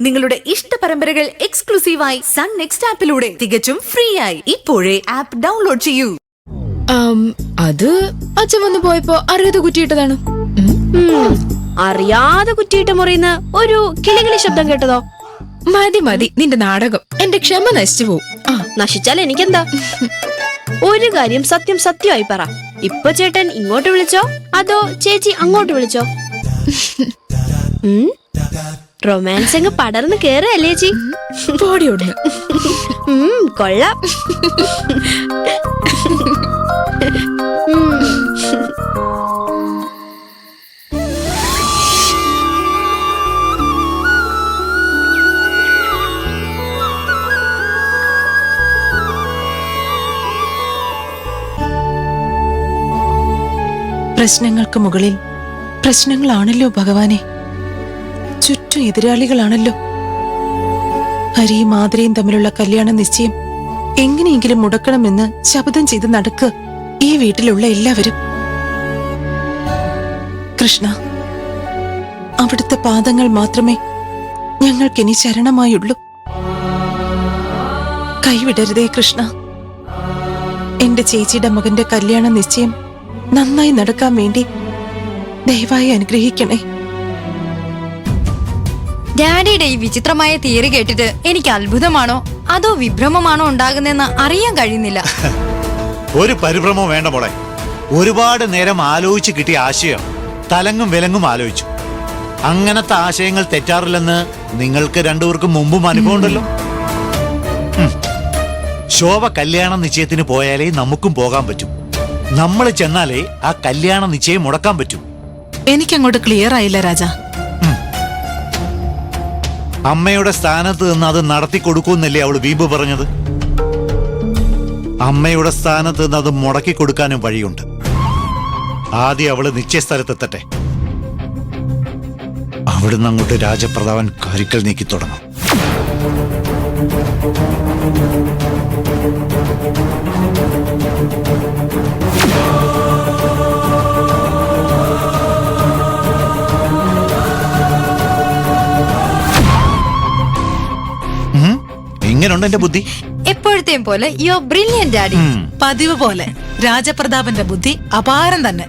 നിങ്ങളുടെ ഇഷ്ട പരമ്പരകൾ എക്സ്ക്ലൂസീവായി സൺ നെക്സ്റ്റ് ആപ്പിലൂടെ തികച്ചും ഫ്രീ ആയി. ഇപ്പോഴേ ആപ്പ് ഡൗൺലോഡ് ചെയ്യൂ. അത് അച്ഛൻ വന്നു പോയപ്പോ അറിയാതെ കുറ്റിയിട്ടതാണ്. അറിയാതെ കുറ്റിയിട്ട് മുറിയുന്ന ഒരു കിളികിളി ശബ്ദം കേട്ടതോ? മതി മതി നിന്റെ നാടകം. എന്റെ ക്ഷമ നശിച്ചു പോവും. നശിച്ചാൽ എനിക്കെന്താ? ഒരു കാര്യം സത്യം സത്യമായി പറ. ഇപ്പൊ ചേട്ടൻ ഇങ്ങോട്ട് വിളിച്ചോ അതോ ചേച്ചി അങ്ങോട്ട് വിളിച്ചോ? റൊമാൻസ് അങ്ങ് പടർന്ന് കേറല്ലേ ചേച്ചി? പോടിയോടുന്നു. കൊള്ളാം. പ്രശ്നങ്ങൾക്ക് മുകളിൽ പ്രശ്നങ്ങളാണല്ലോ ഭഗവാനെ. ചുറ്റും എതിരാളികളാണല്ലോ. ഹരിയും മാതരയും തമ്മിലുള്ള കല്യാണ നിശ്ചയം എങ്ങനെയെങ്കിലും മുടക്കണമെന്ന് ശപഥം ചെയ്ത് നടക്കുക ഈ വീട്ടിലുള്ള എല്ലാവരും. കൃഷ്ണ, അവിടുത്തെ പാദങ്ങൾ മാത്രമേ ഞങ്ങൾക്കിനി ശരണമായുള്ളൂ. കൈവിടരുതേ കൃഷ്ണ. എന്റെ ചേച്ചിയുടെ മകന്റെ കല്യാണ നിശ്ചയം നന്നായി നടക്കാൻ വേണ്ടി ദയവായി അനുഗ്രഹിക്കണേ. ഡാഡിയുടെ ഈ വിചിത്രമായ തിയറി കേട്ടിട്ട് എനിക്ക് അത്ഭുതമാണോ അതോ വിഭ്രമമാണോ ഉണ്ടാകുന്നതെന്ന് അറിയാൻ കഴിയുന്നില്ല. ഒരു പരിഭ്രമം വേണ്ട മോളെ. ഒരുപാട് നേരം ആലോചിച്ച് കിട്ടിയ ആശയം തലങ്ങും വിലങ്ങും ആലോചിച്ചു. അങ്ങനത്തെ ആശയങ്ങൾ തെറ്റാറില്ലെന്ന് നിങ്ങൾക്ക് രണ്ടുപേർക്കും മുമ്പും അനുഭവം ഉണ്ടല്ലോ. ശോഭ കല്യാണ നിശ്ചയത്തിന് പോയാലേ നമുക്കും പോകാൻ പറ്റും. നമ്മൾ ചെന്നാലേ ആ കല്യാണ നിശ്ചയം മുടക്കാൻ പറ്റും. എനിക്കങ്ങോട്ട് ക്ലിയർ ആയില്ല രാജാ. അമ്മയുടെ സ്ഥാനത്ത് നിന്ന് അത് നടത്തി കൊടുക്കൂന്നല്ലേ അവള് വീമ്പ് പറഞ്ഞത്? അമ്മയുടെ സ്ഥാനത്ത് നിന്ന് അത് മുടക്കി കൊടുക്കാനും വഴിയുണ്ട്. ആദ്യം അവള് നിശ്ചയസ്ഥലത്തെത്തട്ടെ. അവിടുന്ന് അങ്ങോട്ട് രാജപ്രതാപൻ കരിക്കൽ നീക്കി തുടങ്ങും. ഇങ്ങനുണ്ട് എന്റെ ബുദ്ധി. എപ്പോഴത്തെയും പോലെ യു ആർ ബ്രില്യന്റ് ഡാഡി. പതിവ് പോലെ രാജപ്രതാപന്റെ ബുദ്ധി അപാരം തന്നെ.